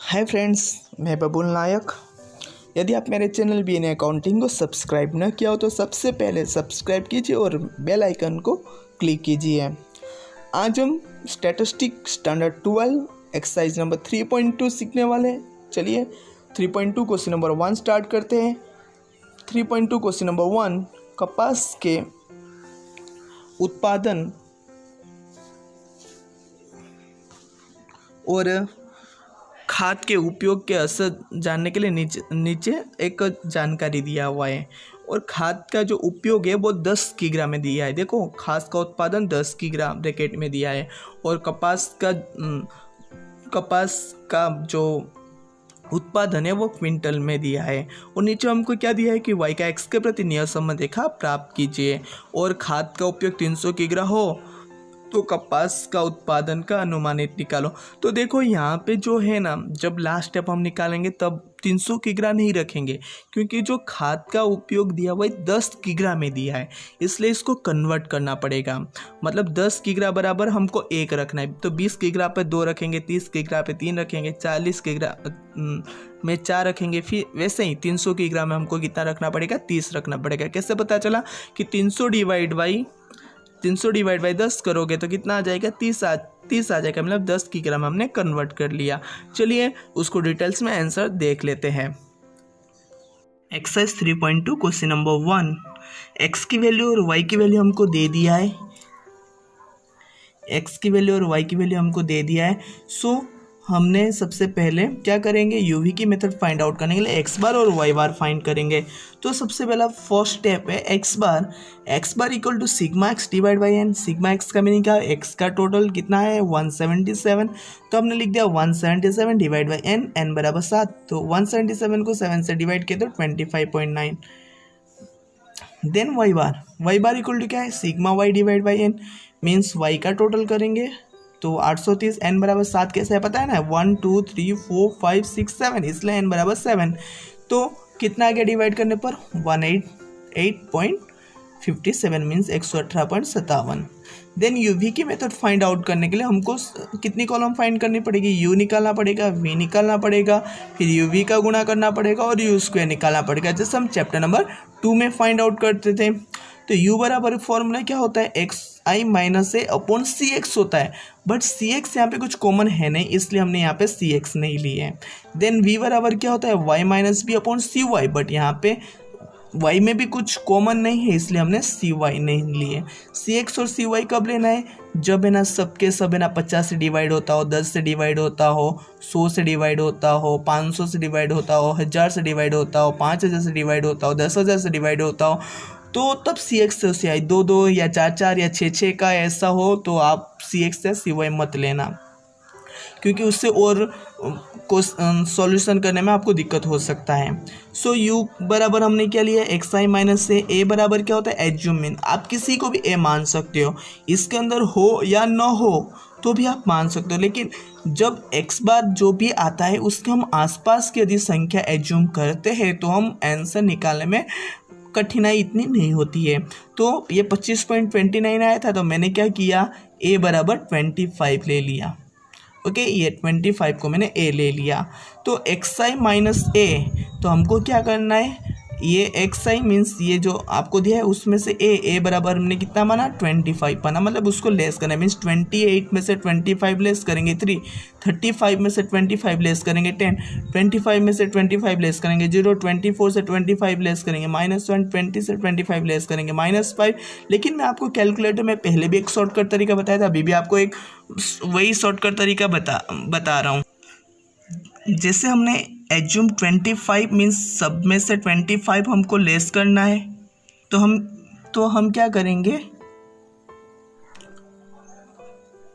Hi friends, मैं बबुल नायक। यदि आप मेरे चैनल BNA अकाउंटिंग को सब्सक्राइब न किया हो तो सबसे पहले सब्सक्राइब कीजिए और बेल आइकन को क्लिक कीजिए। आज हम स्टैटिस्टिक स्टैंडर्ड 12 एक्सरसाइज नंबर 3.2 सीखने वाले हैं। चलिए 3.2 क्वेश्चन नंबर 1 स्टार्ट करते हैं। 3.2 क्वेश्चन नंबर 1, कपास के उत्पादन और खाद के उपयोग के असर जानने के लिए नीचे एक जानकारी दिया हुआ है। और खाद का जो उपयोग है वो 10 किग्रा में दिया है। देखो, खाद का उत्पादन 10 किग्रा ब्रैकेट में दिया है और कपास का जो उत्पादन है वो क्विंटल में दिया है। और नीचे हमको क्या दिया है कि y का x के प्रति नियत संबंध रेखा प्राप्त कीजिए और खाद का उपयोग 300 किग्रा हो तो कपास का उत्पादन का अनुमानित निकालो। तो देखो यहाँ पे जो है ना, जब लास्ट स्टेप हम निकालेंगे तब 300 किग्रा नहीं रखेंगे, क्योंकि जो खाद का उपयोग दिया हुआ है 10 किग्रा में दिया है, इसलिए इसको कन्वर्ट करना पड़ेगा। मतलब 10 किग्रा बराबर हमको 1 रखना है, तो 20 किग्रा पे 2 रखेंगे, 30 किग्रा पे 3 रखेंगे, 40 किग्रा में 4 रखेंगे। फिर वैसे ही 300 किग्रा में हमको कितना रखना पड़ेगा, 30 रखना पड़ेगा। कैसे पता चला कि 300 डिवाइड बाई 10 करोगे तो कितना आ जाएगा, 30 आ जाएगा। मतलब 10 किग्रा में हमने कन्वर्ट कर लिया। चलिए उसको डिटेल्स में आंसर देख लेते हैं। एक्सरसाइज 3.2 क्वेश्चन नंबर 1, x की वैल्यू और y की वैल्यू हमको दे दिया है। x की वैल्यू और y की वैल्यू हमको दे दिया है। सो हमने सबसे पहले क्या करेंगे, यूवी की मेथड फाइंड आउट करने के लिए x बार और y बार फाइंड करेंगे। तो सबसे पहला फर्स्ट स्टेप है x bar equal to sigma x divide by n। Sigma x का मीनिंग क्या है, x का टोटल कितना है 177, तो हमने लिख दिया 177 डिवाइड बाई n, n बराबर 7। तो 177 को 7 से डिवाइड किया तो 25.9। Then y bar equal to क्या है, sigma y divide by n, means y का टोटल करेंगे तो 830, n बराबर 7 कैसे है पता है ना, 1 2 3 4 5 6 7, इसलिए n बराबर 7। तो कितना आ गया डिवाइड करने पर, 188.57 मीन्स 118.57। देन यूवी की मेथड फाइंड आउट करने के लिए हमको कितनी कॉलम फाइंड करनी पड़ेगी, यू निकालना पड़ेगा, वी निकालना पड़ेगा, फिर यूवी का गुणा करना पड़ेगा और यू स्क्वायर निकालना पड़ेगा, जैसे हम चैप्टर नंबर 2 में फाइंड आउट करते थे। तो u बराबर फॉर्मूला क्या होता है, xi माइनस ए अपॉन सी एक्स होता है, बट सी एक्स यहाँ पे कुछ कॉमन है नहीं, इसलिए हमने यहाँ पे सी एक्स नहीं लिए है। देन v बराबर क्या होता है, y minus B upon C Y, but यहाँ पे y में भी कुछ कॉमन नहीं है, इसलिए हमने सी वाई नहीं लिए। सी एक्स और सी वाई कब लेना है, जब है ना सबके सब है ना 50 से डिवाइड होता हो, 10 से डिवाइड होता हो, 100 से डिवाइड होता हो, 500 से डिवाइड होता हो, 1000 से डिवाइड होता हो, 5000 से डिवाइड होता हो, 10,000 से डिवाइड होता हो, तो तब सी एक्स से सी आई 2 या 4 या 6 का ऐसा हो तो आप सी एक्स से सी वाई मत लेना, क्योंकि उससे और को सॉल्यूशन करने में आपको दिक्कत हो सकता है। सो u बराबर हमने क्या लिया, xi माइनस से a बराबर क्या होता है, एज्यूम मीन। आप किसी को भी a मान सकते हो, इसके अंदर हो या न हो तो भी आप मान सकते हो, लेकिन जब x बार जो भी आता है उसके हम आसपास की यदि संख्या एज्यूम करते हैं तो हम आंसर निकालने में कठिनाई इतनी नहीं होती है। तो ये 25.29 आया था, तो मैंने क्या किया, a बराबर 25 ले लिया। ओके, ये 25 को मैंने a ले लिया। तो xi माइनस a, तो हमको क्या करना है, ये xi मीन्स ये जो आपको दिया है उसमें से a बराबर हमने कितना माना, 25 माना, मतलब उसको लेस करना है। मीन्स 28 में से 25 लेस करेंगे 3, 35 में से 25 लेस करेंगे 10, 25 में से 25 लेस करेंगे 0, 24 से 25 लेस करेंगे -1, 20 से 25 लेस करेंगे -5। लेकिन मैं आपको कैलकुलेटर में पहले भी एक शॉर्टकट तरीका बताया था, अभी भी आपको एक वही शॉर्टकट तरीका बता रहा हूँ। जैसे हमने एज्यूम 25 मीन्स सब में से 25 हमको लेस करना है, तो हम क्या करेंगे,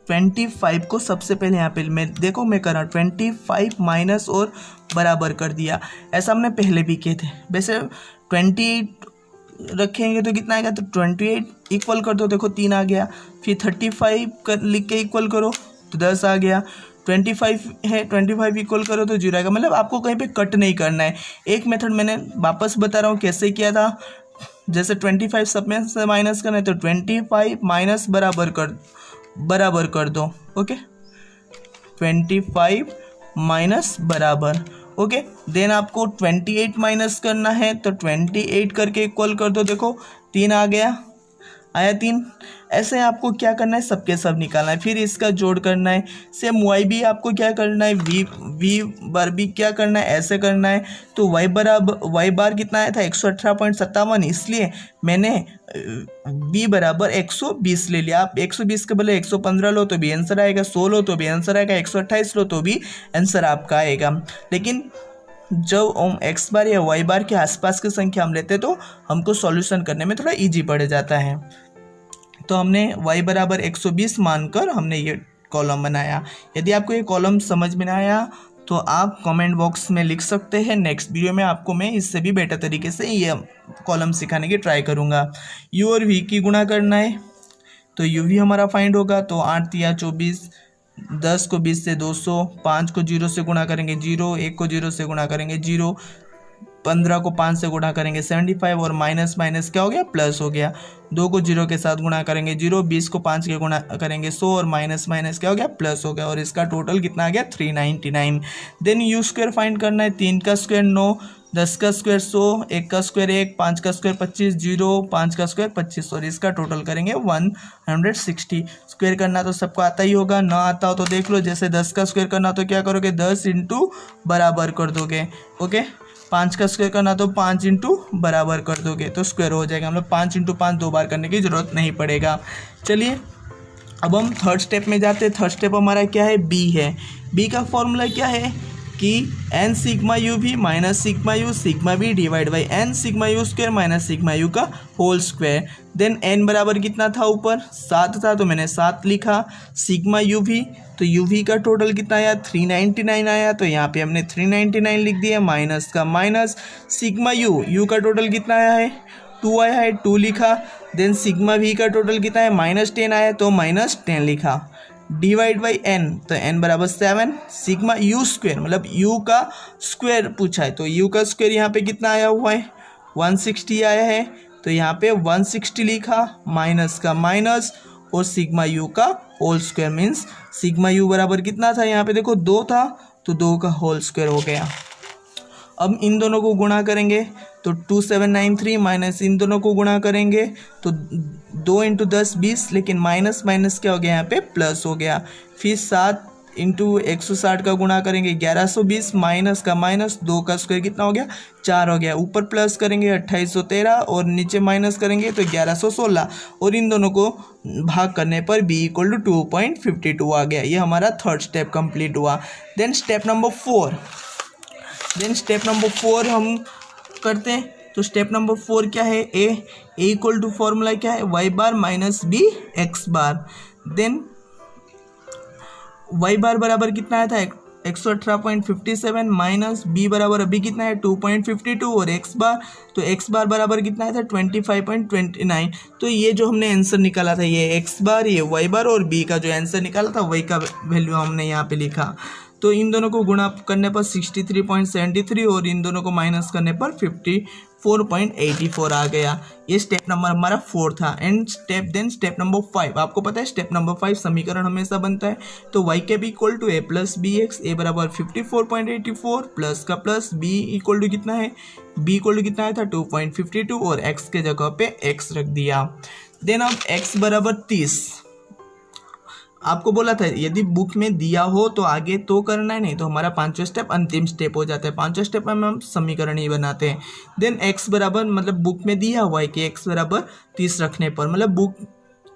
25 को सबसे पहले यहाँ पे मैं कर रहा हूँ 25 माइनस और बराबर कर दिया। ऐसा हमने पहले भी किए थे। वैसे 28 रखेंगे तो कितना आएगा, तो 28 इक्वल कर दो, देखो 3 आ गया। फिर 35 कर लिख के इक्वल करो तो 10 आ गया। 25 है, 25 इक्वल करो तो 0 आएगा। मतलब आपको कहीं पे कट नहीं करना है। एक मेथड मैंने वापस बता रहा हूँ कैसे किया था। जैसे 25 सब में से माइनस करना है तो 25 माइनस बराबर कर दो। ओके, 25 माइनस बराबर। ओके, देन आपको 28 माइनस करना है, तो 28 करके इक्वल कर दो। देखो 3 आ गया, आया 3। ऐसे आपको क्या करना है, सबके सब निकालना है, फिर इसका जोड़ करना है। सेम वाई भी आपको क्या करना है, वी बार भी क्या करना है, ऐसे करना है। तो वाई बार कितना आया था 118.57, इसलिए मैंने बी बराबर 120 ले लिया। आप 120 के बदले 115 लो तो भी आंसर आएगा, 100 लो तो भी आंसर आएगा, 128 लो तो भी आंसर आपका आएगा। लेकिन जब हम एक्स बार या वाई बार के आसपास की संख्या हम लेते तो हमको सॉल्यूशन करने में थोड़ा इजी पड़ जाता है। तो हमने y बराबर 120 मानकर हमने ये कॉलम बनाया। यदि आपको ये कॉलम समझ में ना आया तो आप कमेंट बॉक्स में लिख सकते हैं। नेक्स्ट वीडियो में आपको मैं इससे भी बेटर तरीके से ये कॉलम सिखाने की ट्राई करूँगा। u और v की गुणा करना है, तो uv हमारा फाइंड होगा। तो 8 या 24, 10 को 20 से 200, 5 को 0 से गुणा करेंगे 0, 1 को 0 से गुणा करेंगे 0, 15 को 5 से गुणा करेंगे 75, और माइनस माइनस क्या हो गया, प्लस हो गया। 2 को 0 के साथ गुणा करेंगे 0, 20 को 5 के गुणा करेंगे 100, और माइनस माइनस क्या हो गया, प्लस हो गया। और इसका टोटल कितना आ गया 399। देन यू स्क्वायर फाइंड करना है। 3 का स्क्वायर 9, 10 का स्क्वायर 100, 1 का स्क्वायर 1, 5 का स्क्वायर 25, 0, 5 का स्क्वायर 25, और इसका टोटल करेंगे 160। स्क्वायर करना तो सबको आता ही होगा, ना आता हो तो देख लो। जैसे 10 का स्क्वायर करना तो क्या करोगे, 10 इंटू बराबर कर दोगे। ओके, 5 का स्क्वायर करना तो 5 इंटू बराबर कर दोगे तो स्क्वायर हो जाएगा। मतलब 5 इंटू 5 2 बार करने की ज़रूरत नहीं पड़ेगा। चलिए अब हम थर्ड स्टेप में जाते हैं। थर्ड स्टेप हमारा क्या है, बी है। बी का फॉर्मूला क्या है कि N sigma U V minus sigma U sigma V divide by N sigma U square minus sigma U का होल स्क्वायर। देन एन बराबर कितना था, ऊपर 7 था तो मैंने 7 लिखा। सिग्मा यू भी, तो यू वी का टोटल कितना आया 399 आया, तो यहाँ पे हमने 399 लिख दिया, माइनस का माइनस। सिग्मा यू का टोटल कितना आया है 2 आया है, 2 लिखा। देन सिग्मा वी का टोटल कितना है -10 आया, तो -10 लिखा। डिवाइड बाई एन, तो एन बराबर 7। सिग्मा यू स्क्वायर, मतलब यू का स्क्वायर पूछा है, तो यू का स्क्वायर यहाँ पे कितना आया हुआ है 160 आया है, तो यहाँ पे 160 लिखा, माइनस का माइनस, और सिग्मा यू का whole square means sigma U बराबर कितना था, यहाँ पे देखो 2 था तो 2 का होल स्क्वायर हो गया। अब इन दोनों को गुणा करेंगे तो 2793, माइनस इन दोनों को गुणा करेंगे तो 2 इंटू 10 20, लेकिन माइनस माइनस क्या हो गया यहाँ पे प्लस हो गया। फिर 7 इंटू 160 का गुणा करेंगे 1120, माइनस का माइनस, 2 का स्क्वायर कितना हो गया 4 हो गया। ऊपर प्लस करेंगे 2813, और नीचे माइनस करेंगे तो 1116, और इन दोनों को भाग करने पर b इक्वल टू 2.52 आ गया। ये हमारा थर्ड स्टेप कंप्लीट हुआ। देन स्टेप नंबर 4 हम करते हैं। तो स्टेप नंबर 4 क्या है, ए इक्वल टू फॉर्मूला क्या है y बार माइनस बी एक्स बार। देन y बार बराबर कितना आया था 118.57, माइनस बी बराबर अभी कितना है 2.52, और x बार, तो x बार बराबर कितना आया था 25.29। तो ये जो हमने आंसर निकाला था, ये x बार, ये y बार, और b का जो आंसर निकाला था वही का वैल्यू हमने यहाँ पे लिखा। तो इन दोनों को गुणा करने पर 63.73, और इन दोनों को माइनस करने पर 54.84 आ गया। ये स्टेप नंबर हमारा 4 था। एंड स्टेप नंबर 5, आपको पता है स्टेप नंबर 5 समीकरण हमेशा बनता है। तो y cap equal to a plus B X, A बराबर 54.84, प्लस का प्लस, b इक्वल टू कितना है, b इक्वल टू कितना आया था 2.52, और x के जगह पे x रख दिया। देन अब x बराबर 30, आपको बोला था यदि बुक में दिया हो तो आगे तो करना है, नहीं तो हमारा 5वां स्टेप अंतिम स्टेप हो जाता है। 5वां स्टेप में हम समीकरण ही बनाते हैं। देन x बराबर, मतलब बुक में दिया हुआ है कि x बराबर 30 रखने पर, मतलब बुक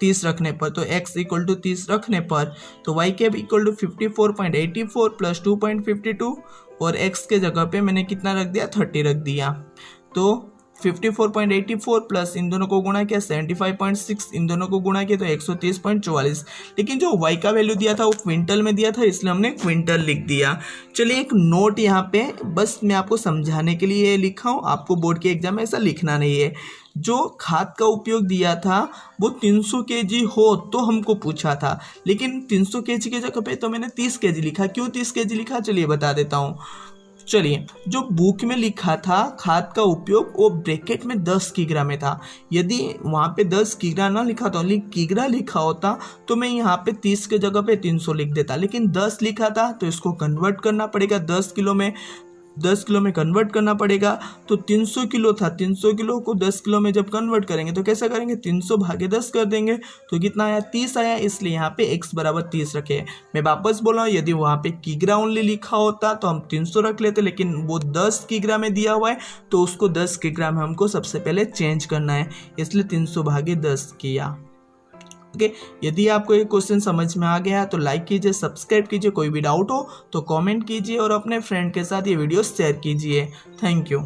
30 रखने पर, तो x इक्वल टू 30 रखने पर, तो y cap equal to 54.84 plus 2.52, और x के जगह पे मैंने कितना रख दिया 30 रख दिया। तो 54.84 प्लस इन दोनों को गुणा किया 75.6, इन दोनों को गुणा किया तो 130.44। लेकिन जो y का वैल्यू दिया था वो क्विंटल में दिया था, इसलिए हमने क्विंटल लिख दिया। चलिए एक नोट यहाँ पे बस मैं आपको समझाने के लिए लिखा हूँ, आपको बोर्ड के एग्जाम में ऐसा लिखना नहीं है। जो खाद का उपयोग दिया था वो 300 kg हो तो हमको पूछा था, लेकिन 300 kg के जगह पे तो मैंने 30 kg लिखा। क्यों 30 kg लिखा, चलिए बता देता हूँ। चलिए, जो बुक में लिखा था खाद का उपयोग वो ब्रैकेट में 10 किग्रा में था। यदि वहाँ पे 10 किग्रा ना लिखा था, ओनली किग्रा लिखा होता तो मैं यहाँ पे 30 के जगह पे 300 लिख देता, लेकिन 10 लिखा था तो इसको कन्वर्ट करना पड़ेगा 10 किलो में कन्वर्ट करना पड़ेगा। तो 300 किलो था, 300 किलो को 10 किलो में जब कन्वर्ट करेंगे तो कैसा करेंगे, 300 भागे 10 कर देंगे तो कितना आया, 30 आया। इसलिए यहाँ पे x बराबर 30 रखे। मैं वापस बोल रहा हूँ, यदि वहाँ पे किग्रा ओनली लिखा होता तो हम 300 रख लेते, लेकिन वो 10 किग्रा में दिया हुआ है तो उसको 10 किग्रा में हमको सबसे पहले चेंज करना है, इसलिए 300 भागे 10 किया। ओके, यदि आपको ये क्वेश्चन समझ में आ गया तो लाइक कीजिए, सब्सक्राइब कीजिए। कोई भी डाउट हो तो कमेंट कीजिए और अपने फ्रेंड के साथ ये वीडियो शेयर कीजिए। Thank you.